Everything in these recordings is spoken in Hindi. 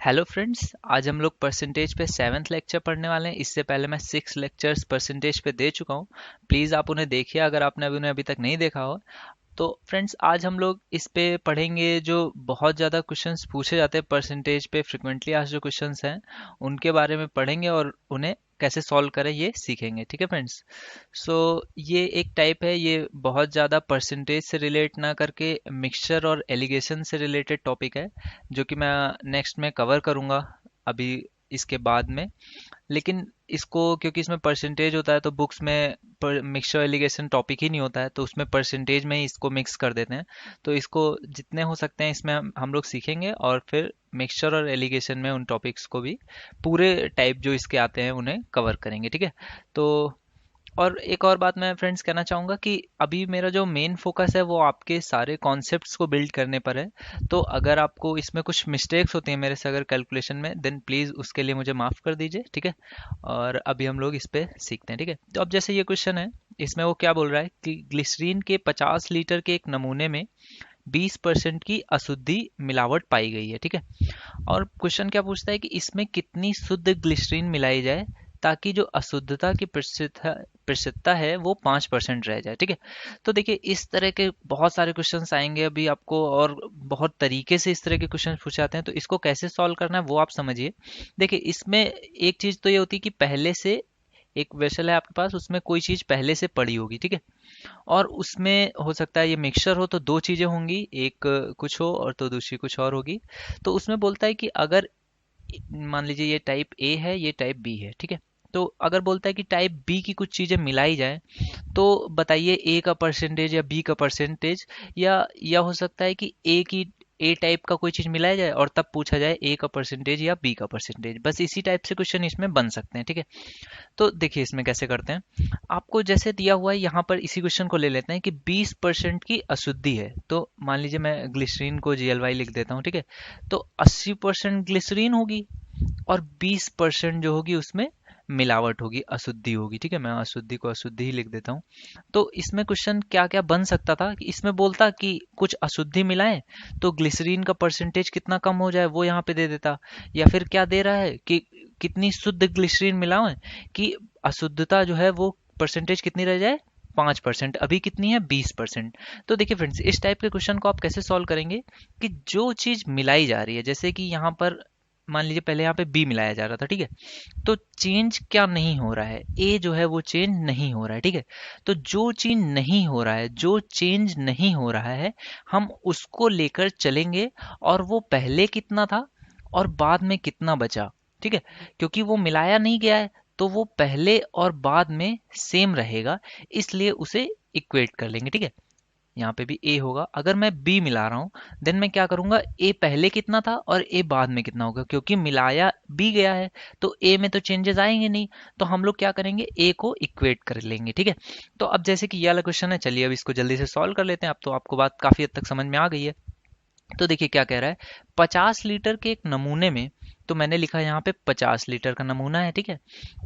हेलो फ्रेंड्स, आज हम लोग परसेंटेज पे सेवन्थ लेक्चर पढ़ने वाले हैं। इससे पहले मैं सिक्स लेक्चर्स परसेंटेज पे दे चुका हूँ। प्लीज़ आप उन्हें देखिए अगर आपने उन्हें अभी तक नहीं देखा हो। तो फ्रेंड्स, आज हम लोग इस पे पढ़ेंगे जो बहुत ज़्यादा क्वेश्चंस पूछे जाते हैं परसेंटेज पे, फ्रिक्वेंटली आज जो क्वेश्चंस हैं उनके बारे में पढ़ेंगे और उन्हें कैसे सॉल्व करें ये सीखेंगे। ठीक है फ्रेंड्स। सो ये एक टाइप है, ये बहुत ज़्यादा परसेंटेज से रिलेट ना करके मिक्सचर और एलिगेशन से रिलेटेड टॉपिक है, जो कि मैं नेक्स्ट में कवर करूँगा अभी इसके बाद में। लेकिन इसको क्योंकि इसमें परसेंटेज होता है तो बुक्स में मिक्सचर एलिगेशन टॉपिक ही नहीं होता है, तो उसमें परसेंटेज में ही इसको मिक्स कर देते हैं। तो इसको जितने हो सकते हैं इसमें हम लोग सीखेंगे और फिर मिक्सचर और एलिगेशन में उन टॉपिक्स को भी पूरे टाइप जो इसके आते हैं उन्हें कवर करेंगे। ठीक है। तो और एक और बात मैं फ्रेंड्स कहना चाहूँगा कि अभी मेरा जो मेन फोकस है वो आपके सारे कॉन्सेप्ट्स को बिल्ड करने पर है। तो अगर आपको इसमें कुछ मिस्टेक्स होती हैं मेरे से अगर कैलकुलेशन में, देन प्लीज़ उसके लिए मुझे माफ़ कर दीजिए। ठीक है। और अभी हम लोग इस पे सीखते हैं। ठीक है। तो अब जैसे ये क्वेश्चन है, इसमें वो क्या बोल रहा है कि ग्लिसरीन के 50 लीटर के एक नमूने में 20% की अशुद्धि मिलावट पाई गई है। ठीक है। और क्वेश्चन क्या पूछता है कि इसमें कितनी शुद्ध ग्लिसरीन मिलाई जाए ताकि जो अशुद्धता की प्रतिशतता है वो 5% रह जाए। ठीक है। तो देखिए, इस तरह के बहुत सारे क्वेश्चंस आएंगे अभी आपको, और बहुत तरीके से इस तरह के क्वेश्चन पूछे जाते हैं। तो इसको कैसे सॉल्व करना है वो आप समझिए। देखिए, इसमें एक चीज तो ये होती है कि पहले से एक वेसल है आपके पास, उसमें कोई चीज पहले से पड़ी होगी। ठीक है। और उसमें हो सकता है ये मिक्सचर हो तो दो चीजें होंगी, एक कुछ हो और तो दूसरी कुछ और होगी। तो उसमें बोलता है कि अगर मान लीजिए ये टाइप ए है, ये टाइप बी है। ठीक है। तो अगर बोलता है कि टाइप बी की कुछ चीजें मिलाई जाए, तो बताइए ए का परसेंटेज या बी का परसेंटेज, या हो सकता है कि ए टाइप का कोई चीज मिलाया जाए और तब पूछा जाए ए का परसेंटेज या बी का परसेंटेज। बस इसी टाइप से क्वेश्चन इसमें बन सकते हैं। ठीक है। तो देखिए इसमें कैसे करते हैं। आपको जैसे दिया हुआ है यहाँ पर, इसी क्वेश्चन को ले लेते हैं कि 20% की अशुद्धि है। तो मान लीजिए मैं ग्लिसरीन को GLY लिख देता हूँ। ठीक है। तो 80% ग्लिसरीन होगी और 20% जो होगी उसमें मिलावट होगी, अशुद्धि होगी। ठीक है। मैं अशुद्धि को अशुद्धि ही लिख देता हूँ। तो इसमें क्वेश्चन क्या क्या बन सकता था कि इसमें बोलता कि कुछ अशुद्धि मिलाएं तो ग्लिसरीन का परसेंटेज कितना कम हो जाए वो यहाँ पे दे देता। या फिर क्या दे रहा है कि कितनी शुद्ध ग्लिसरीन मिलाएं कि अशुद्धता जो है वो परसेंटेज कितनी रह जाए, 5%। अभी कितनी है, 20%। तो देखिए फ्रेंड्स, इस टाइप के क्वेश्चन को आप कैसे सॉल्व करेंगे कि जो चीज मिलाई जा रही है, जैसे कि यहाँ पर मान लीजिए पहले यहाँ पे बी मिलाया जा रहा था। ठीक है। तो चेंज क्या नहीं हो रहा है, ए जो है वो चेंज नहीं हो रहा है। ठीक है। तो जो चीज नहीं हो रहा है, जो चेंज नहीं हो रहा है, हम उसको लेकर चलेंगे और वो पहले कितना था और बाद में कितना बचा। ठीक है। क्योंकि वो मिलाया नहीं गया है तो वो पहले और बाद में सेम रहेगा, इसलिए उसे इक्वेट कर लेंगे। ठीक है। यहाँ पे भी ए होगा। अगर मैं बी मिला रहा हूँ, देन मैं क्या करूंगा, ए पहले कितना था और ए बाद में कितना होगा, क्योंकि मिलाया बी गया है तो ए में तो चेंजेस आएंगे नहीं। तो हम लोग क्या करेंगे, ए को इक्वेट कर लेंगे। ठीक है। तो अब जैसे कि ये वाला क्वेश्चन है, चलिए अब इसको जल्दी से सॉल्व कर लेते हैं। अब तो आपको बात काफी हद तक समझ में आ गई है। तो देखिए क्या कह रहा है, 50 लीटर के एक नमूने में, तो मैंने लिखा यहाँ पे 50 लीटर का नमूना है। ठीक है।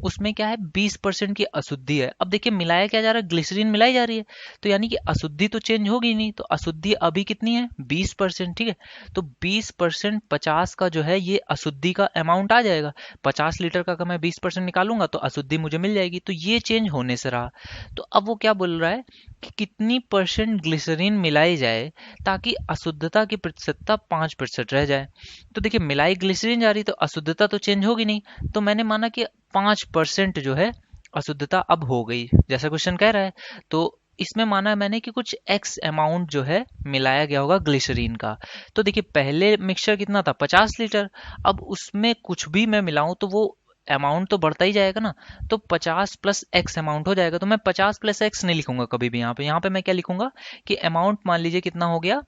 उसमें क्या है, 20% की अशुद्धि है। अब देखिए मिलाया क्या जा रहा है, ग्लिसरीन मिलाई जा रही है। तो यानी कि अशुद्धि तो चेंज होगी नहीं, तो अशुद्धि अभी कितनी है, 20%। ठीक है। तो 20% 50 का जो है ये अशुद्धि का अमाउंट आ जाएगा। 50 लीटर का अगर मैं 20% निकालूंगा तो अशुद्धि मुझे मिल जाएगी। तो ये चेंज होने से रहा। तो अब वो क्या बोल रहा है कि कितनी परसेंट ग्लिसरीन मिलाई जाए ताकि अशुद्धता की प्रतिशतता 5% रह जाए। तो देखिए मिलाई ग्लिसरीन जा रही तो अशुद्धता तो चेंज होगी नहीं। तो मैंने माना कि 5% जो है अशुद्धता अब हो गई, जैसा क्वेश्चन कह रहा है। तो इसमें माना है मैंने कि कुछ एक्स अमाउंट जो है मिलाया गया होगा ग्लिसरीन का। तो देखिए पहले मिक्सचर कितना था, 50 लीटर। अब उसमें कुछ भी मैं मिलाऊं तो वो अमाउंट तो बढ़ता ही जाएगा ना। तो 50 प्लस एक्स अमाउंट हो जाएगा। तो मैं 50 प्लस एक्स नहीं लिखूंगा कभी भी। यहाँ पे मैं क्या लिखूंगा कि अमाउंट मान लीजिए कितना हो गया,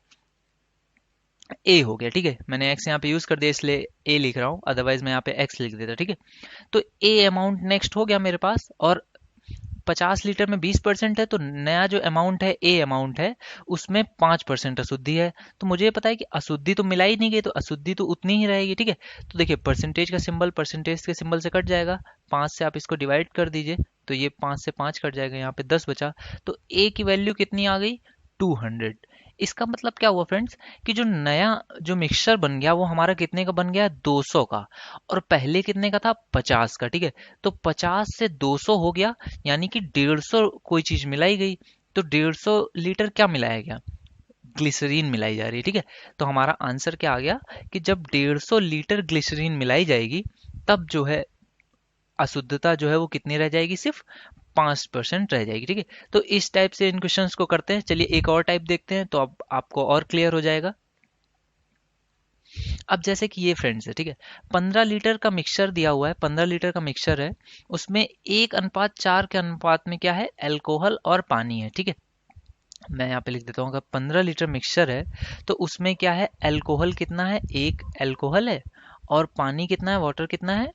ए हो गया। ठीक है। मैंने एक्स यहाँ पे यूज कर दिया इसलिए ए लिख रहा हूँ, अदरवाइज मैं यहाँ पे एक्स लिख देता। ठीक है। तो ए अमाउंट नेक्स्ट हो गया मेरे पास, और 50 लीटर में 20% है तो नया जो अमाउंट है, ए अमाउंट है, उसमें 5% अशुद्धि है। तो मुझे पता है कि अशुद्धि तो मिला ही नहीं गई, तो अशुद्धि तो उतनी ही रहेगी। ठीक है। तो देखिए परसेंटेज का सिंबल परसेंटेज के सिंबल से कट जाएगा, 5 से आप इसको डिवाइड कर दीजिए तो ये 5 से 5 कट जाएगा, यहाँ पे 10 बचा। तो ए की वैल्यू कितनी आ गई, 200। इसका मतलब क्या हुआ फ्रेंड्स कि जो नया जो मिक्सचर बन गया वो हमारा कितने का बन गया, 200 का, और पहले कितने का था, 50 का। ठीक है, तो 50 से 200 हो गया, यानी कि 150 कोई चीज मिलाई गई। तो 150 लीटर क्या मिलाया गया, ग्लिसरीन मिलाई जा रही है। ठीक है, तो हमारा आंसर क्या आ गया कि जब 150 लीटर ग्लिसरीन मिलाई जाएगी तब जो है अशुद्धता जो है वो कितनी रह जाएगी, सिर्फ 5% रह जाएगी। ठीक है, तो इस टाइप से इन क्वेश्चंस को करते हैं। चलिए एक और टाइप देखते हैं, तो अब आपको और क्लियर हो जाएगा। अब जैसे कि ये फ्रेंड्स है, ठीक है, 15 लीटर का मिक्सचर दिया हुआ है, 15 लीटर का मिक्सचर है, उसमें 1:4 के अनुपात में क्या है, अल्कोहल और पानी है। ठीक है, मैं यहाँ पे लिख देता हूँ, अगर 15 लीटर मिक्सचर है तो उसमें क्या है, अल्कोहल कितना है, 1 अल्कोहल है, और पानी कितना है, वाटर कितना है,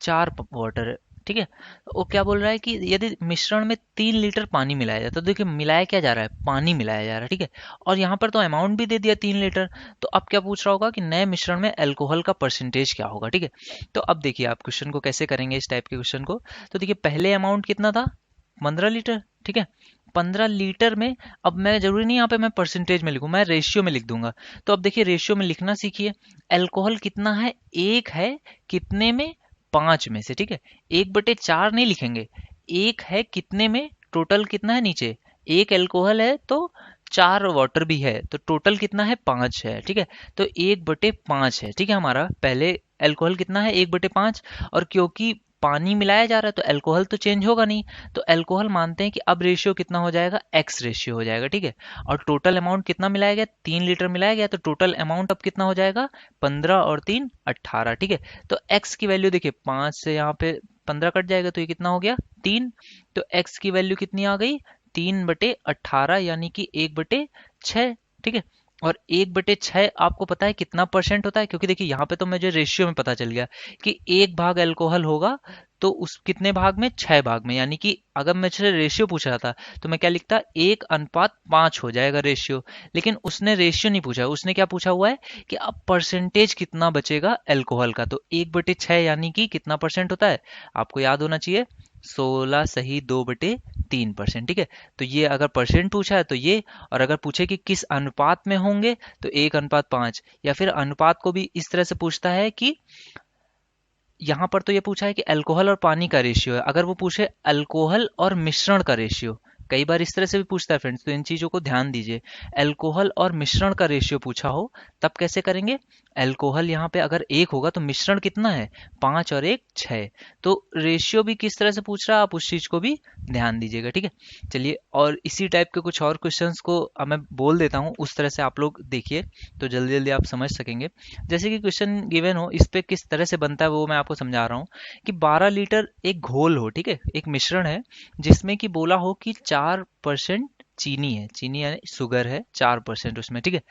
4 वाटर है। ठीक है, वो क्या बोल रहा है कि यदि मिश्रण में 3 लीटर पानी मिलाया जाए, तो देखिए मिलाया क्या जा रहा है, पानी मिलाया जा रहा है। ठीक है, और यहाँ पर तो अमाउंट भी दे दिया 3 लीटर। तो अब क्या पूछ रहा होगा कि नए मिश्रण में अल्कोहल का परसेंटेज क्या होगा। ठीक है, तो अब देखिए आप क्वेश्चन को कैसे करेंगे, इस टाइप के क्वेश्चन को। तो देखिए पहले अमाउंट कितना था, 15 लीटर। ठीक है, 15 लीटर में, अब मैं जरूरी नहीं यहाँ पे मैं परसेंटेज में लिखूं, मैं रेशियो में लिख दूंगा। तो अब देखिए रेशियो में लिखना सीखिए। अल्कोहल कितना है, एक है, कितने में, 5 में से। ठीक है, 1/4 नहीं लिखेंगे, एक है कितने में, टोटल कितना है नीचे, एक अल्कोहल है तो 4 वाटर भी है, तो टोटल कितना है, 5 है। ठीक है, तो 1/5 है। ठीक है, हमारा पहले अल्कोहल कितना है, 1/5, और क्योंकि पानी मिलाया जा रहा है तो अल्कोहल तो चेंज होगा नहीं, तो अल्कोहल मानते हैं कि अब रेशियो कितना हो जाएगा, एक्स रेशियो हो जाएगा। ठीक है, और टोटल अमाउंट कितना मिलाया गया, 3 लीटर मिलाया गया, तो टोटल अमाउंट अब कितना हो जाएगा, 15 और 3 18। ठीक है, तो एक्स की वैल्यू देखिए, 5 से यहाँ पे 15 कट जाएगा तो ये कितना हो गया, 3। तो एक्स की वैल्यू कितनी आ गई, 3/18, यानी कि 1/6। ठीक है, और 1/6 आपको पता है कितना परसेंट होता है, क्योंकि देखिए यहाँ पे तो मुझे रेशियो में पता चल गया कि 1 भाग अल्कोहल होगा तो उस कितने भाग में, 6 भाग में, यानी कि अगर मुझसे रेशियो पूछ रहा था तो मैं क्या लिखता, 1:5 हो जाएगा रेशियो। लेकिन उसने रेशियो नहीं पूछा, उसने क्या पूछा हुआ है कि अब परसेंटेज कितना बचेगा अल्कोहल का, तो 1/6 यानी कि कितना परसेंट होता है, आपको याद होना चाहिए, 16 सही 2/3%। ठीक है, तो ये अगर परसेंट पूछा है तो ये, और अगर पूछे कि किस अनुपात में होंगे तो 1:5, या फिर अनुपात को भी इस तरह से पूछता है कि यहाँ पर तो ये पूछा है कि अल्कोहल और पानी का रेशियो है, अगर वो पूछे अल्कोहल और मिश्रण का रेशियो, कई बार इस तरह से भी पूछता है फ्रेंड्स, तो इन चीजों को ध्यान दीजिए। अल्कोहल और मिश्रण का रेशियो पूछा हो तब कैसे करेंगे, अल्कोहल यहाँ पे अगर 1 होगा तो मिश्रण कितना है, 5 और 1 6। तो रेशियो भी किस तरह से पूछ रहा है, आप उस चीज को भी ध्यान दीजिएगा। ठीक है, चलिए और इसी टाइप के कुछ और क्वेश्चंस को अब मैं बोल देता हूँ, उस तरह से आप लोग देखिए तो जल्दी जल्दी आप समझ सकेंगे। जैसे कि क्वेश्चन गिवन हो, इस पे किस तरह से बनता है वो मैं आपको समझा रहा हूँ कि 12 लीटर एक घोल हो, ठीक है, एक मिश्रण है जिसमें कि बोला हो कि 4% चीनी है, चीनी यानी शुगर है 4% उसमें। ठीक है,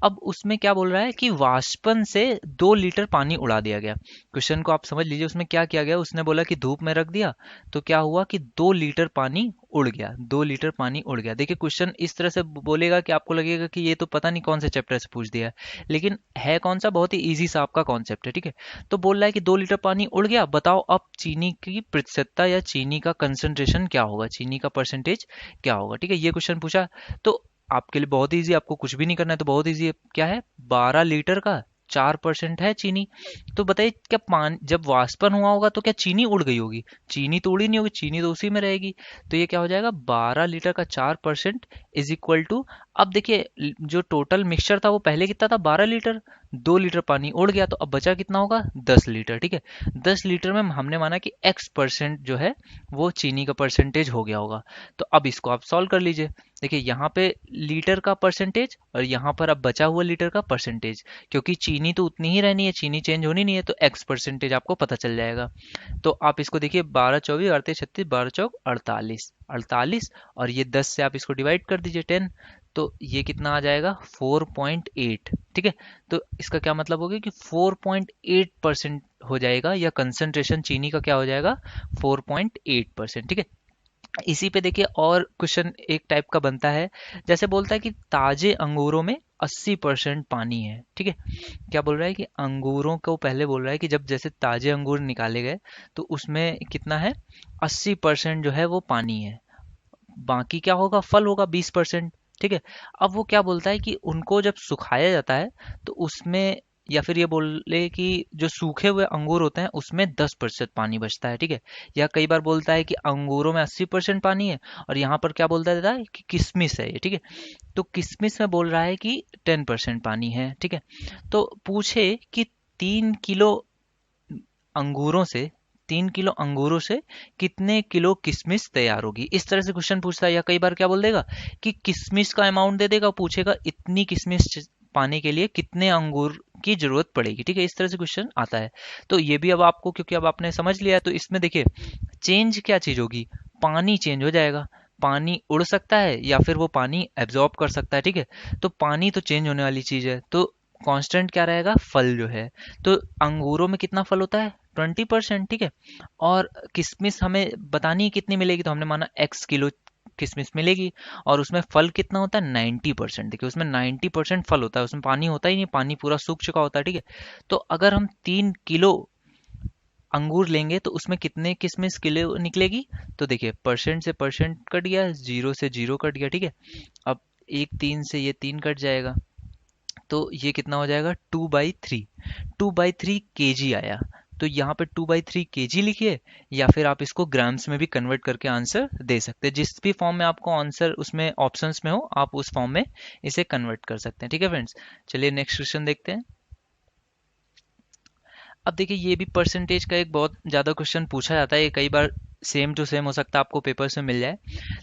अब उसमें क्या बोल रहा है कि वाष्पन से 2 लीटर पानी उड़ा दिया गया। क्वेश्चन को आप समझ लीजिए, उसमें क्या किया गया, उसने बोला कि धूप में रख दिया तो क्या हुआ कि 2 लीटर पानी उड़ गया, 2 लीटर पानी उड़ गया। देखिए क्वेश्चन इस तरह से बोलेगा कि आपको लगेगा कि ये तो पता नहीं कौन से चैप्टर से पूछ दिया है, लेकिन है कौन सा, बहुत ही इजी सा आपका कॉन्सेप्ट है। ठीक है, तो बोल रहा है कि 2 लीटर पानी उड़ गया, बताओ अब चीनी की प्रतिशतता या चीनी का कंसंट्रेशन क्या होगा, चीनी का परसेंटेज क्या होगा। ठीक है, ये क्वेश्चन पूछा, तो आपके लिए बहुत इजी, आपको कुछ भी नहीं करना है, तो बहुत इजी है, क्या है, 12 लीटर का 4% है चीनी। तो बताइए क्या पानी जब वाष्पन हुआ होगा तो क्या चीनी उड़ गई होगी, चीनी तो उड़ी नहीं होगी, चीनी तो उसी में रहेगी। तो ये क्या हो जाएगा, 12 लीटर का 4% इज इक्वल टू, अब देखिए जो टोटल मिक्सचर था वो पहले कितना था, 12 लीटर, 2 लीटर पानी उड़ गया तो अब बचा कितना होगा, 10 लीटर। ठीक है, 10 लीटर में हमने माना कि x% जो है वो चीनी का परसेंटेज हो गया होगा। तो अब इसको आप सॉल्व कर लीजिए। देखिए यहाँ पे लीटर का परसेंटेज और यहाँ पर अब बचा हुआ लीटर का परसेंटेज, क्योंकि चीनी तो उतनी ही रहनी है, चीनी चेंज होनी नहीं है, तो x% आपको पता चल जाएगा। तो आप इसको देखिए, 12 24 38 36, 12 चौक 48, 48, और ये 10 से आप इसको डिवाइड कर दीजिए 10, तो ये कितना आ जाएगा 4.8। ठीक है, तो इसका क्या मतलब हो गया कि 4.8% हो जाएगा, या कंसंट्रेशन चीनी का क्या हो जाएगा, 4.8%। ठीक है, इसी पे देखिए और क्वेश्चन एक टाइप का बनता है, जैसे बोलता है कि ताजे अंगूरों में 80% पानी है। ठीक है, क्या बोल रहा है कि अंगूरों को पहले बोल रहा है कि जब जैसे ताजे अंगूर निकाले गए तो उसमें कितना है, 80% जो है वो पानी है, बाकी क्या होगा, फल होगा 20%। ठीक है। अब वो क्या बोलता है कि उनको जब सुखाया जाता है तो उसमें, या फिर ये बोले कि जो सूखे हुए अंगूर होते हैं उसमें 10% पानी बचता है, ठीक है। या कई बार बोलता है कि अंगूरों में 80% पानी है, और यहाँ पर क्या बोलता है कि किशमिश है ये, ठीक है। तो किशमिश में बोल रहा है कि 10% पानी है, ठीक है। तो पूछे कि 3 किलो अंगूरों से 3 किलो अंगूरों से कितने किलो किशमिश तैयार होगी, इस तरह से क्वेश्चन पूछता है। या कई बार क्या बोल देगा कि किशमिश का अमाउंट दे देगा, पूछेगा इतनी किशमिश पाने के लिए कितने अंगूर की जरूरत पड़ेगी, ठीक है। इस तरह से क्वेश्चन आता है। तो ये भी अब आपको, क्योंकि अब आपने समझ लिया है, तो इसमें देखिए चेंज क्या चीज होगी, पानी चेंज हो जाएगा। पानी उड़ सकता है या फिर वो पानी एब्जॉर्ब कर सकता है, ठीक है। तो पानी तो चेंज होने वाली चीज है, तो कांस्टेंट क्या रहेगा, फल जो है। तो अंगूरों में कितना फल होता है, 20%, ठीक है। और किशमिश हमें बतानी है कितनी मिलेगी, तो हमने माना x किलो किशमिश मिलेगी, और उसमें फल कितना होता है, 90%। देखिए उसमें 90% फल होता है, उसमें पानी होता ही नहीं, पानी पूरा सूख चुका होता है, ठीक है। तो अगर हम 3 किलो अंगूर लेंगे तो उसमें कितने किशमिश किलो निकलेगी, तो देखिए परसेंट से परसेंट कट गया, जीरो से जीरो कट गया, ठीक है। अब एक 3 से ये 3 कट जाएगा, तो ये कितना हो जाएगा, 2/3। 2/3 kg आया। तो यहाँ पे 2/3 kg लिखिए, या फिर आप इसको ग्राम्स में भी कन्वर्ट करके आंसर दे सकते हैं। जिस भी फॉर्म में आपको आंसर उसमें ऑप्शंस में हो, आप उस फॉर्म में इसे कन्वर्ट कर सकते हैं, ठीक है फ्रेंड्स। चलिए नेक्स्ट क्वेश्चन देखते हैं। अब देखिए ये भी परसेंटेज का एक बहुत ज़्यादा क्वेश्चन पूछा जाता है, ये कई बार सेम टू सेम हो सकता है आपको पेपर्स में मिल जाए।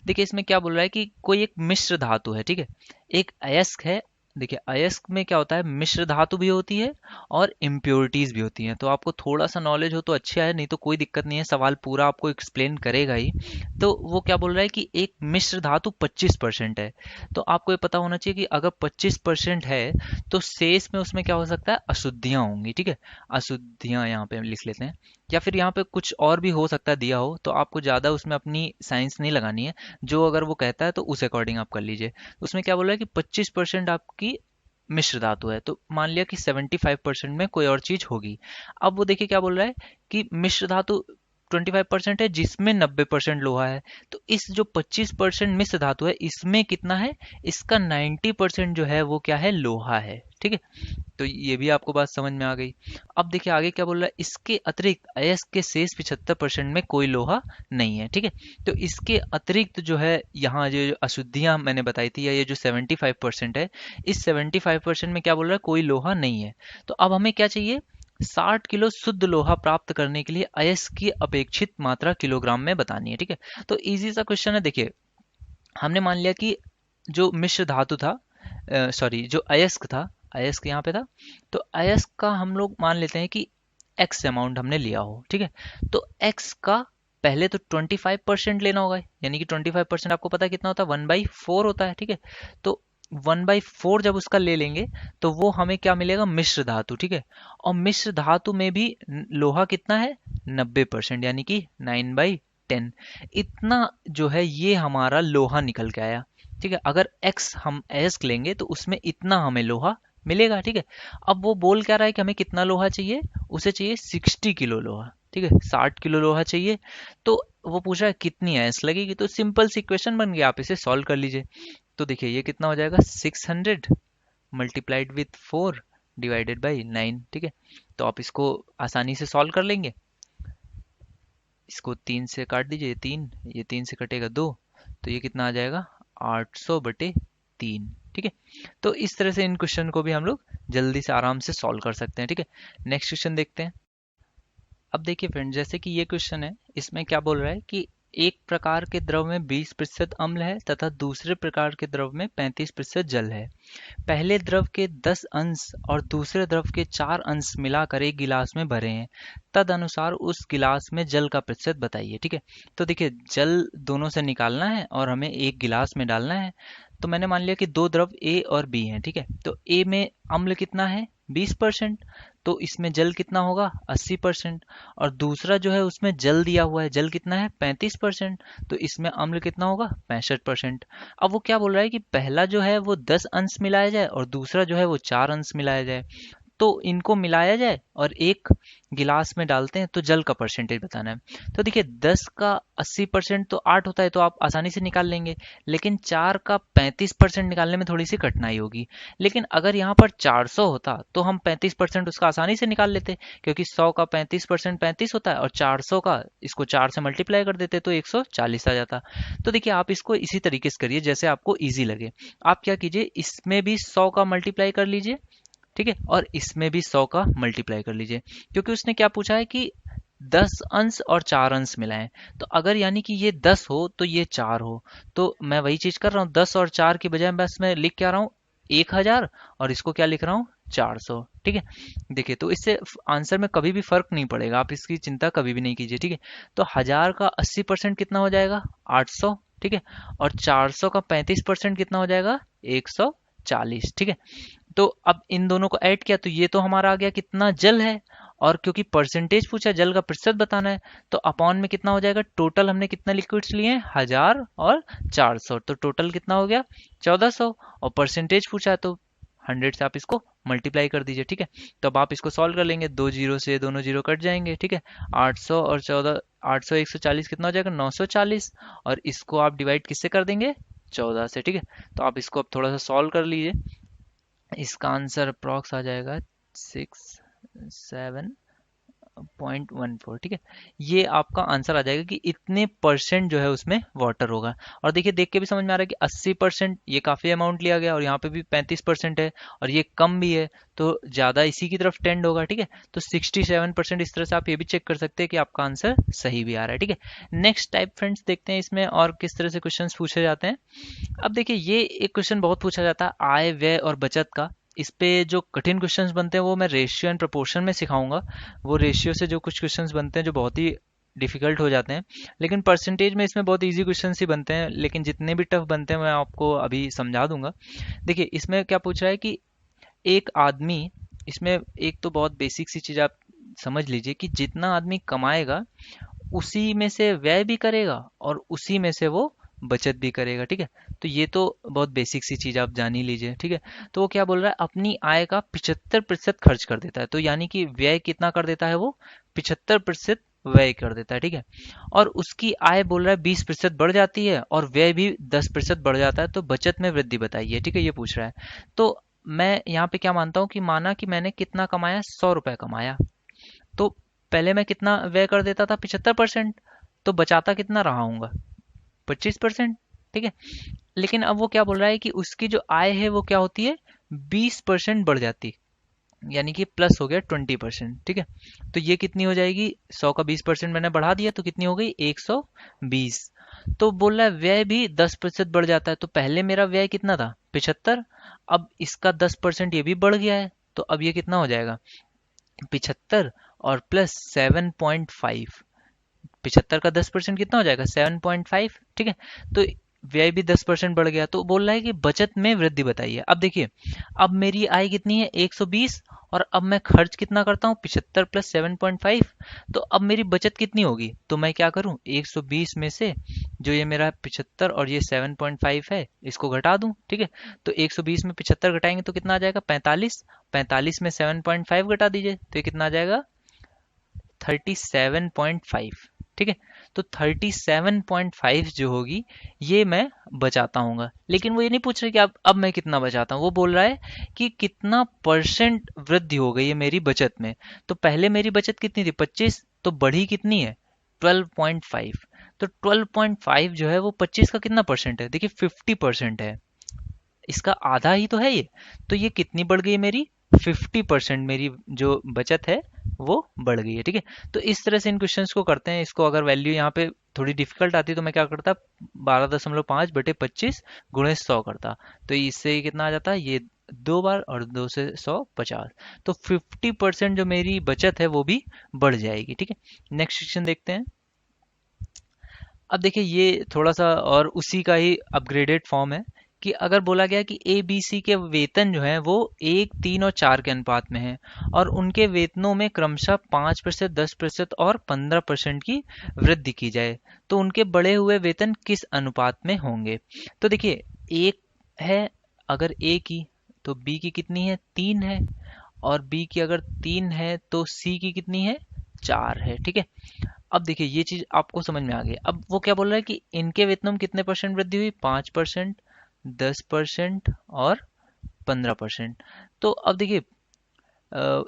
देखिए इसमें क्या बोल रहा है कि कोई एक मिश्र धातु है, ठीक है। एक अयस्क है। देखिए अयस्क में क्या होता है, मिश्र धातु भी होती है और इम्प्योरिटीज भी होती हैं। तो आपको थोड़ा सा नॉलेज हो तो अच्छा है, नहीं तो कोई दिक्कत नहीं है, सवाल पूरा आपको एक्सप्लेन करेगा ही। तो वो क्या बोल रहा है कि एक मिश्र धातु 25% है। तो आपको ये पता होना चाहिए कि अगर 25% है तो शेष में उसमें क्या हो सकता है, अशुद्धियां होंगी, ठीक है। अशुद्धियां यहाँ पे हम लिख लेते हैं, या फिर यहाँ पे कुछ और भी हो सकता है दिया हो, तो आपको ज़्यादा उसमें अपनी साइंस नहीं लगानी है। जो अगर वो कहता है तो उस अकॉर्डिंग आप कर लीजिए। उसमें क्या बोल रहा है कि 25% आपकी मिश्र धातु है, तो मान लिया कि 75% में कोई और चीज होगी। अब वो देखिए क्या बोल रहा है कि मिश्र धातु 25% है जिसमें 90% लोहा है। तो इस जो 25% मिश्र धातु है इसमें कितना है, इसका 90% जो है वो क्या है, लोहा है, ठीक है। तो ये भी आपको बात समझ में आ गई। अब देखिए आगे क्या बोल रहा है, इसके अतिरिक्त अयस्क के शेष 75% में कोई लोहा नहीं है, ठीक है। तो इसके अतिरिक्त जो है यहाँ जो अशुद्धियां मैंने बताई थी, या ये जो 75% है, इस 75% में क्या बोल रहा है, कोई लोहा नहीं है। तो अब हमें क्या चाहिए, 60 किलो शुद्ध लोहा प्राप्त करने के लिए अयस्क की अपेक्षित मात्रा किलोग्राम में बतानी है, ठीक है। तो इजी सा क्वेश्चन है। देखिए हमने मान लिया कि जो मिश्र धातु था, सॉरी जो अयस्क था, अयस्क यहाँ पे था, तो अयस्क का हम लोग मान लेते हैं कि एक्स अमाउंट हमने लिया हो, ठीक है। तो एक्स का पहले तो 25% लेना होगा, यानी कि 25% आपको पता है कितना होता है, 1/4 होता है, ठीक है। तो 1/4 जब उसका ले लेंगे तो वो हमें क्या मिलेगा, मिश्र धातु, ठीक है। और मिश्र धातु में भी लोहा कितना है, 90%, यानी कि 9/10। इतना जो है ये हमारा लोहा निकल के आया, ठीक है। अगर x हम एस्क लेंगे तो उसमें इतना हमें लोहा मिलेगा, ठीक है। अब वो बोल क्या रहा है कि हमें कितना लोहा चाहिए, उसे चाहिए 60 किलो लोहा, ठीक है, 60 किलो लोहा चाहिए। तो वो पूछ रहा है कितनी एस लगेगी, तो सिंपल सी इक्वेशन बन गया, आप इसे सॉल्व कर लीजिए। तो देखिए ये कितना हो जाएगा, 600 मल्टीप्लाइड विथ 4 डिवाइडेड बाई 9, ठीक है। तो आप इसको आसानी से सॉल्व कर लेंगे। इसको 3 से काट दीजिए, 3, ये 3 से कटेगा 2, तो ये कितना आ जाएगा, 800/3, ठीक है। तो इस तरह से इन क्वेश्चन को भी हम लोग जल्दी से आराम से सॉल्व कर सकते हैं, ठीक है। नेक्स्ट क्वेश्चन देखते हैं। अब देखिए फ्रेंड, जैसे कि ये क्वेश्चन है, इसमें क्या बोल रहा है कि एक प्रकार के द्रव में 20% अम्ल है तथा दूसरे प्रकार के द्रव में 35% जल है। पहले द्रव के 10 अंश और दूसरे द्रव के 4 अंश मिलाकर एक गिलास में भरे हैं, तद अनुसार उस गिलास में जल का प्रतिशत बताइए, ठीक है। तो देखिए जल दोनों से निकालना है और हमें एक गिलास में डालना है। तो मैंने मान लिया कि दो द्रव ए और बी हैं, ठीक है। तो ए में अम्ल कितना है, 20%, तो इसमें जल कितना होगा, 80%। और दूसरा जो है उसमें जल दिया हुआ है, जल कितना है, 35%, तो इसमें अम्ल कितना होगा, 65%। अब वो क्या बोल रहा है कि पहला जो है वो 10 अंश मिलाया जाए और दूसरा जो है वो 4 अंश मिलाया जाए। तो इनको मिलाया जाए और एक गिलास में डालते हैं, तो जल का परसेंटेज बताना है। तो देखिए 10 का 80% तो 8 होता है, तो आप आसानी से निकाल लेंगे। लेकिन 4 का 35% निकालने में थोड़ी सी कठिनाई होगी। लेकिन अगर यहाँ पर 400 होता तो हम 35% उसका आसानी से निकाल लेते, क्योंकि 100 का 35% 35 होता है, और 400 का इसको 4 से मल्टीप्लाई कर देते तो 140 आ जाता। तो देखिए आप इसको इसी तरीके से करिए जैसे आपको ईजी लगे। आप क्या कीजिए, इसमें भी 100 का मल्टीप्लाई कर लीजिए, ठीक है, और इसमें भी 100 का मल्टीप्लाई कर लीजिए, क्योंकि उसने क्या पूछा है कि 10 अंश और 4 अंश मिलाएं। तो अगर यानी कि ये 10 हो तो ये 4 हो, तो मैं वही चीज कर रहा हूँ, 10 और 4 की बजाय बस मैं लिख के आ रहा हूँ 1000, और इसको क्या लिख रहा हूँ 400, ठीक है। देखिए तो इससे आंसर में कभी भी फर्क नहीं पड़ेगा, आप इसकी चिंता कभी भी नहीं कीजिए, ठीक है। तो 1000 का 80% कितना हो जाएगा, 800, ठीक है, और 400 का 35% कितना हो जाएगा, 140, ठीक है। तो अब इन दोनों को ऐड किया तो ये तो हमारा आ गया कितना, जल है, और क्योंकि परसेंटेज पूछा, जल का प्रतिशत बताना है, तो अपॉन में कितना हो जाएगा, टोटल हमने कितना लिक्विड्स लिए हैं, 1000 और 400, तो टोटल कितना हो गया 1400, और परसेंटेज पूछा है तो 100 से आप इसको मल्टीप्लाई कर दीजिए, ठीक है। तो अब आप इसको सॉल्व कर लेंगे, दो जीरो से दोनों जीरो कट जाएंगे, ठीक है। 800 और 14, 800 140 कितना हो जाएगा 940, और इसको आप डिवाइड किससे कर देंगे, 14 से, ठीक है। तो आप इसको अब थोड़ा सा सॉल्व कर लीजिए, इसका आंसर अप्रॉक्स आ जाएगा 67.14, ठीक है। ये आपका आंसर आ जाएगा कि इतने परसेंट जो है उसमें वाटर होगा। और देखिए देख के भी समझ में आ रहा है कि 80% ये काफ़ी अमाउंट लिया गया, और यहाँ पे भी 35% है, और ये कम भी है, तो ज़्यादा इसी की तरफ टेंड होगा, ठीक है। तो 67%, इस तरह से आप ये भी चेक कर सकते हैं कि आपका आंसर सही भी आ रहा है, ठीक है। नेक्स्ट टाइप फ्रेंड्स देखते हैं इसमें और किस तरह से क्वेश्चन पूछे जाते हैं। अब देखिए ये एक क्वेश्चन बहुत पूछा जाता है आय व्यय और बचत का। इस पे जो कठिन क्वेश्चंस बनते हैं वो मैं रेशियो एंड प्रोपोर्शन में सिखाऊंगा। वो रेशियो से जो कुछ क्वेश्चंस बनते हैं जो बहुत ही डिफिकल्ट हो जाते हैं, लेकिन परसेंटेज में इसमें बहुत इजी क्वेश्चंस ही बनते हैं, लेकिन जितने भी टफ बनते हैं मैं आपको अभी समझा दूंगा। देखिए इसमें क्या पूछ रहा है कि एक आदमी, इसमें एक तो बहुत बेसिक सी चीज आप समझ लीजिए कि जितना आदमी कमाएगा उसी में से व्यय भी करेगा और उसी में से वो बचत भी करेगा, ठीक है। तो ये तो बहुत बेसिक सी चीज आप जान ही लीजिए, ठीक है। तो वो क्या बोल रहा है, अपनी आय का 75% खर्च कर देता है, तो यानी कि व्यय कितना कर देता है वो, 75% व्यय कर देता है, ठीक है। और उसकी आय बोल रहा है 20% बढ़ जाती है और व्यय भी 10% बढ़ जाता है, तो बचत में वृद्धि बताइए, ठीक है, ये पूछ रहा है। तो मैं यहाँ पे क्या मानता हूँ कि माना कि मैंने कितना कमाया, 100 रुपए कमाया, तो पहले मैं कितना व्यय कर देता था, 75%, तो बचाता कितना रहा हूँगा, 25%, ठीक है। लेकिन अब वो क्या बोल रहा है कि उसकी जो आय है वो क्या होती है, 20% बढ़ जाती, यानी कि प्लस हो गया 20%, ठीक है। तो ये कितनी हो जाएगी, 100 का 20% मैंने बढ़ा दिया तो कितनी हो गई 120। तो बोल रहा है व्यय भी 10% बढ़ जाता है, तो पहले मेरा व्यय कितना था 75, अब इसका 10% ये भी बढ़ गया है, तो अब ये कितना हो जाएगा 75 और प्लस 7.5, 75 का 10% कितना हो जाएगा 7.5, ठीक है। तो व्यय भी 10% बढ़ गया, तो बोल रहा है कि बचत में वृद्धि बताइए। अब देखिए अब मेरी आय कितनी है 120, और अब मैं खर्च कितना करता हूँ 75 प्लस 7.5, तो अब मेरी बचत कितनी होगी, तो मैं क्या करूँ 120 में से जो ये मेरा 75 और ये 7.5 है इसको घटा दूं, ठीक है। तो 120 में 75 घटाएंगे तो कितना आ जाएगा 45, 45 में 7.5 घटा दीजिए तो ये कितना आ जाएगा 37.5, ठीक है। तो 37.5 जो होगी ये मैं बचाता हूँगा, लेकिन वो ये नहीं पूछ रहे कि अब मैं कितना बचाता हूँ, वो बोल रहा है कि कितना परसेंट वृद्धि हो गई है मेरी बचत में। तो पहले मेरी बचत कितनी थी 25, तो बढ़ी कितनी है 12.5, तो 12.5 जो है वो 25 का कितना परसेंट है, देखिए 50% है, इसका आधा ही तो है ये। तो ये कितनी बढ़ गई है मेरी 50%, मेरी जो बचत है वो बढ़ गई है, ठीक है। तो इस तरह से इन क्वेश्चंस को करते हैं। इसको अगर वैल्यू यहाँ पे थोड़ी डिफिकल्ट आती तो मैं क्या करता 12.5/25 गुणे 100 करता, तो इससे ये कितना आ जाता है ये 2 बार और 2 से 100 50, तो 50% जो मेरी बचत है वो भी बढ़ जाएगी, ठीक है। नेक्स्ट क्वेश्चन देखते हैं। अब देखिए ये थोड़ा सा और उसी का ही अपग्रेडेड फॉर्म है कि अगर बोला गया कि ए बी सी के वेतन जो है वो 1, 3 और 4 के अनुपात में है, और उनके वेतनों में क्रमशः 5%, 10% और 15% की वृद्धि की जाए, तो उनके बढ़े हुए वेतन किस अनुपात में होंगे। तो देखिए एक है, अगर ए की तो बी की कितनी है 3 है, और बी की अगर 3 है तो सी की कितनी है, 4 है। ठीक है, अब देखिए ये चीज आपको समझ में आ गई। अब वो क्या बोल रहा है कि इनके वेतनों में कितने परसेंट वृद्धि हुई, 5%, 10% और 15%। तो अब देखिए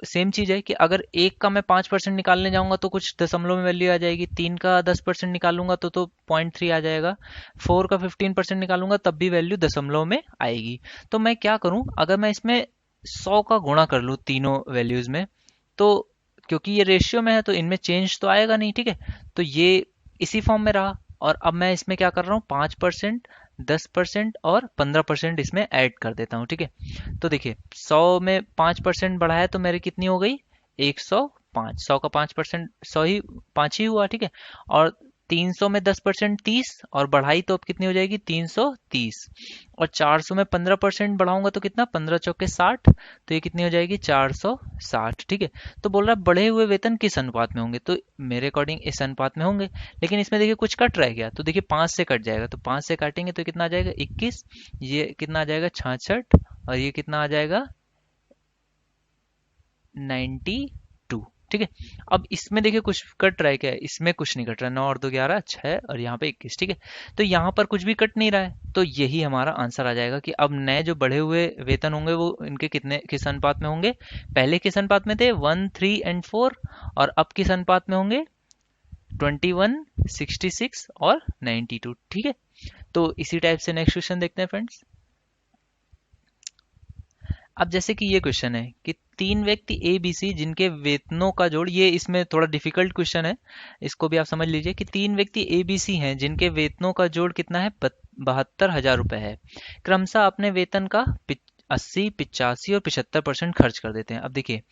सेम चीज है कि अगर एक का मैं 5% निकालने जाऊंगा तो कुछ दशमलव में वैल्यू आ जाएगी, 3 का 10% निकालूंगा तो 0.3 आ जाएगा, 4 का 15% निकालूंगा तब भी वैल्यू दशमलव में आएगी। तो मैं क्या करूं, अगर मैं इसमें 100 का गुणा कर लूं तीनों वैल्यूज में, तो क्योंकि ये रेशियो में है तो इनमें चेंज तो आएगा नहीं। ठीक है, तो ये इसी फॉर्म में रहा। और अब मैं इसमें क्या कर रहा हूँ, 5%, 10% और 15% इसमें ऐड कर देता हूँ। ठीक है, तो देखिए 100 में 5% बढ़ाया तो मेरी कितनी हो गई, 105। 100 का 5%, 100 ही 5 ही हुआ। ठीक है, और 300 में 10% 30 और बढ़ाई तो अब कितनी हो जाएगी, 330। और 400 में 15% बढ़ाऊंगा तो कितना, 15 चौके 60, तो ये कितनी हो जाएगी, 460। ठीक है, तो बोल रहा है बढ़े हुए वेतन किस अनुपात में होंगे, तो मेरे अकॉर्डिंग इस अनुपात में होंगे। लेकिन इसमें देखिए कुछ कट रह गया, तो देखिए 5 से कट जाएगा, तो 5 से काटेंगे तो कितना आ जाएगा, 21, ये कितना आ जाएगा, 66, और ये कितना आ जाएगा, 92। ठीक है, अब इसमें देखिए कुछ कट रहा है क्या, इसमें कुछ नहीं कट रहा, 9 और 2 11, 6 और यहाँ पे 21। ठीक है, तो यहाँ पर कुछ भी कट नहीं रहा है, तो यही हमारा आंसर आ जाएगा कि अब नए जो बढ़े हुए वेतन होंगे वो इनके कितने किस अनुपात में होंगे, पहले किस अनुपात में थे, 1 3 एंड 4, और अब किस अनुपात में होंगे, 21 66 और 92। ठीक है, तो इसी टाइप से नेक्स्ट क्वेश्चन देखते हैं फ्रेंड्स। अब जैसे कि ये क्वेश्चन है कि तीन व्यक्ति ए बी सी जिनके वेतनों का जोड़, ये इसमें थोड़ा डिफिकल्ट क्वेश्चन है, इसको भी आप समझ लीजिए कि तीन व्यक्ति ए बी सी हैं जिनके वेतनों का जोड़ कितना है, 72,000 रुपए है, क्रमशः अपने वेतन का 80, 85 और 75% खर्च कर देते हैं। अब देखिए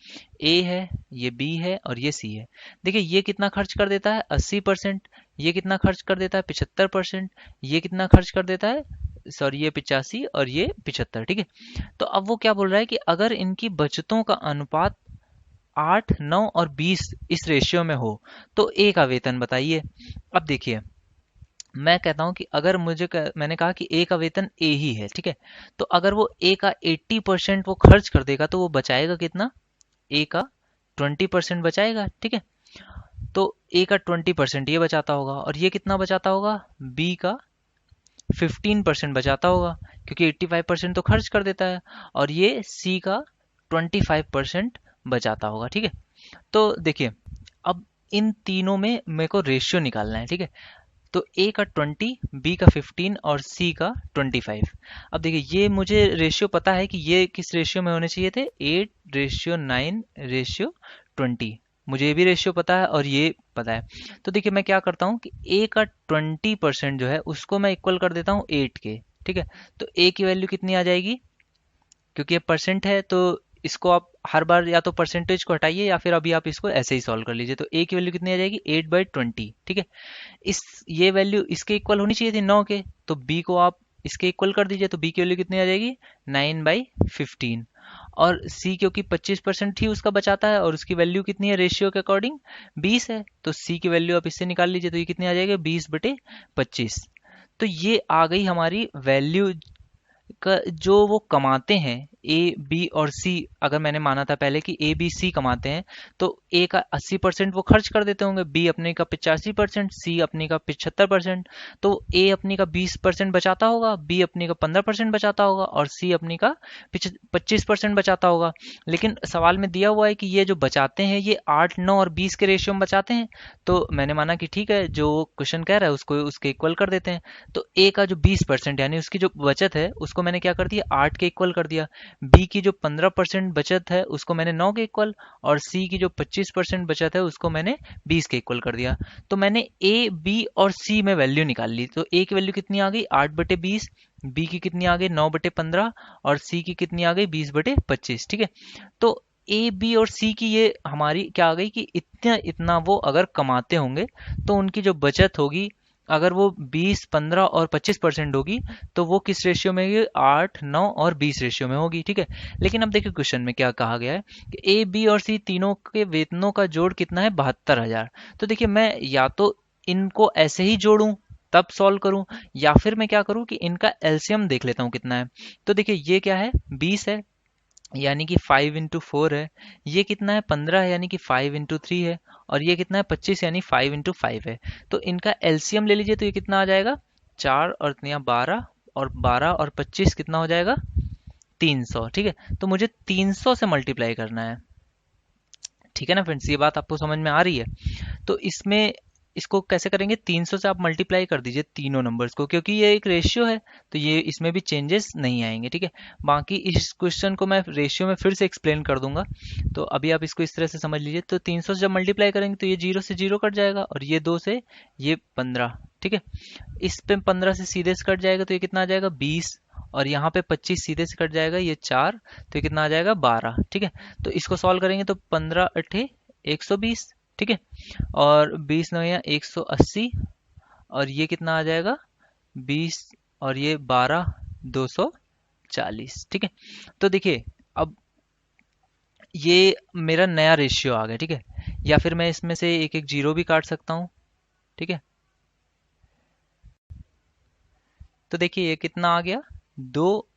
ए है, ये बी है और ये सी है। देखिए ये कितना खर्च कर देता है, 80%, ये कितना खर्च कर देता है, 75%, ये कितना खर्च कर देता है, सॉरी ये 85 और ये 75। ठीक है, तो अब वो क्या बोल रहा है कि अगर इनकी बचतों का अनुपात 8, 9 और 20 इस रेशियो में हो तो ए का वेतन बताइए। अब देखिए मैं कहता हूं कि अगर मैंने कहा कि ए का वेतन ए ही है, ठीक है, तो अगर वो ए का 80% वो खर्च कर देगा तो वो बचाएगा कितना, ए का 20% बचाएगा। ठीक है, तो ए का 20% ये बचाता होगा, और ये कितना बचाता होगा, बी का 15% बचाता होगा, क्योंकि 85% तो खर्च कर देता है, और ये सी का 25% बचाता होगा। ठीक है, तो देखिए अब इन तीनों में मेरे को रेशियो निकालना है। ठीक है, तो ए का 20, बी का 15 और सी का 25। अब देखिए ये मुझे रेशियो पता है कि ये किस रेशियो में होने चाहिए थे, 8:9:20। मुझे ये भी रेशियो पता है और ये पता है। तो देखिए मैं क्या करता हूँ कि ए का 20% जो है उसको मैं इक्वल कर देता हूँ 8 के। ठीक है, तो ए की वैल्यू कितनी आ जाएगी, क्योंकि ये परसेंट है तो इसको आप हर बार या तो परसेंटेज को हटाइए या फिर अभी आप इसको ऐसे ही सॉल्व कर लीजिए। तो ए की वैल्यू कितनी आ जाएगी, 8/20। ठीक है, इस ये वैल्यू इसके इक्वल होनी चाहिए थी 9 के, तो बी को आप इसके इक्वल कर दीजिए, तो बी की वैल्यू कितनी आ जाएगी, 9/15। और सी क्योंकि 25% ही उसका बचाता है और उसकी वैल्यू कितनी है रेशियो के अकॉर्डिंग, 20 है, तो सी की वैल्यू आप इससे निकाल लीजिए, तो ये कितनी आ जाएगी, 20/25। तो ये आ गई हमारी वैल्यू का जो वो कमाते हैं, ए बी और सी। अगर मैंने माना था पहले कि ए बी सी कमाते हैं, तो ए का 80% वो खर्च कर देते होंगे, बी अपने का 85%, सी अपने का 75%, तो ए अपनी का 20% बचाता होगा, बी अपनी का 15% बचाता होगा और सी अपनी का 25% बचाता होगा। लेकिन सवाल में दिया हुआ है कि ये जो बचाते हैं ये 8, 9 और 20 के रेशियो में बचाते हैं, तो मैंने माना कि ठीक है जो क्वेश्चन कह रहा है उसको उसके इक्वल कर देते हैं। तो ए का जो 20% यानी उसकी जो बचत है उसको मैंने क्या कर दिया, 8 के इक्वल कर दिया। बी की जो 15% बचत है उसको मैंने 9 के इक्वल, और सी की जो 25% बचत है उसको मैंने 20 के इक्वल कर दिया। तो मैंने ए बी और सी में वैल्यू निकाल ली। तो ए की वैल्यू कितनी आ गई, 8/20, बी की कितनी आ गई, 9/15, और सी की कितनी आ गई, 20/25। ठीक है, तो ए बी और सी की ये हमारी क्या आ गई कि इतना इतना वो अगर कमाते होंगे तो उनकी जो बचत होगी, अगर वो 20, 15 और 25% होगी, तो वो किस रेशियो में होगी, 8, 9 और 20 रेशियो में होगी। ठीक है, लेकिन अब देखिए क्वेश्चन में क्या कहा गया है कि ए बी और सी तीनों के वेतनों का जोड़ कितना है, 72,000। तो देखिए मैं या तो इनको ऐसे ही जोड़ूं तब सॉल्व करूं, या फिर मैं क्या करूं कि इनका एलसीएम देख लेता हूं कितना है। तो देखिए ये क्या है, 20 है, यानी कि 5 into 4 है। ये कितना है 15 है, यानी कि 5 into 3 है। और ये कितना है 25, यानी 5 into 5 है। तो इनका एलसीएम ले लीजिए, तो ये कितना आ जाएगा 4 और 12, और 12 और 25 कितना हो जाएगा 300। ठीक है, तो मुझे 300 से मल्टीप्लाई करना है। ठीक है ना फ्रेंड्स, ये बात आपको समझ में आ रही है? तो इसमें इसको कैसे करेंगे, 300 से आप मल्टीप्लाई कर दीजिए तीनों नंबर्स को, क्योंकि ये एक रेशियो है तो ये इसमें भी चेंजेस नहीं आएंगे। ठीक है, बाकी इस क्वेश्चन को मैं रेशियो में फिर से एक्सप्लेन कर दूंगा, तो अभी आप इसको इस तरह से समझ लीजिए। तो 300 से जब मल्टीप्लाई करेंगे तो ये 0 से 0 कट जाएगा, और ये 2 से ये 15। ठीक है, इस पे 15 से सीधे से कट जाएगा, तो ये कितना आ जाएगा 20। और यहाँ पे 25 सीधे से कट जाएगा, ये 4, तो ये कितना आ जाएगा 12। ठीक है, तो इसको सॉल्व करेंगे तो 15 अठे 120। ठीक है, और 20 नया 180, और ये कितना आ जाएगा 20, और ये 12 240। ठीक है, तो देखिए अब ये मेरा नया रेशियो आ गया। ठीक है, या फिर मैं इसमें से एक एक जीरो भी काट सकता हूँ। ठीक है, तो देखिए ये कितना आ गया दो,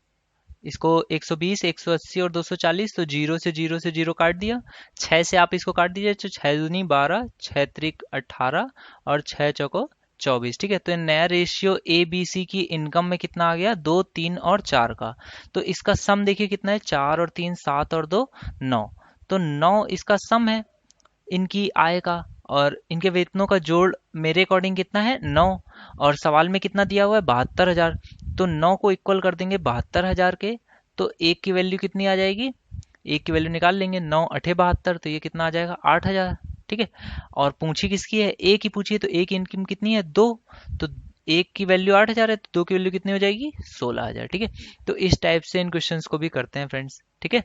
इसको 120 180 और 240, तो जीरो से जीरो काट दिया। 6 से आप इसको काट दीजिए, तो 6 दूनी 12, 6 त्रिक 18, और 6 चौको 24। ठीक है, तो ये नया रेशियो ए बी सी की इनकम में कितना आ गया 2 3 और 4 का। तो इसका सम देखिए कितना है, 4 और 3 7 और 2 9। तो 9 इसका सम है इनकी आय का, और इनके वेतनों का जोड़ मेरे अकॉर्डिंग कितना है 9। और सवाल में कितना दिया हुआ है 72,000। तो 9 को इक्वल कर देंगे 72,000 के, तो एक की वैल्यू कितनी आ जाएगी, एक की वैल्यू निकाल लेंगे, 9 अठे 72, तो ये कितना आ जाएगा 8,000। ठीक है, और पूछी किसकी है, एक की पूछी है, तो एक इनकम कितनी है 2। तो एक की वैल्यू 8,000 है, तो दो की वैल्यू कितनी हो जाएगी 16,000। ठीक है, तो इस टाइप से इन क्वेश्चंस को भी करते हैं फ्रेंड्स। ठीक है।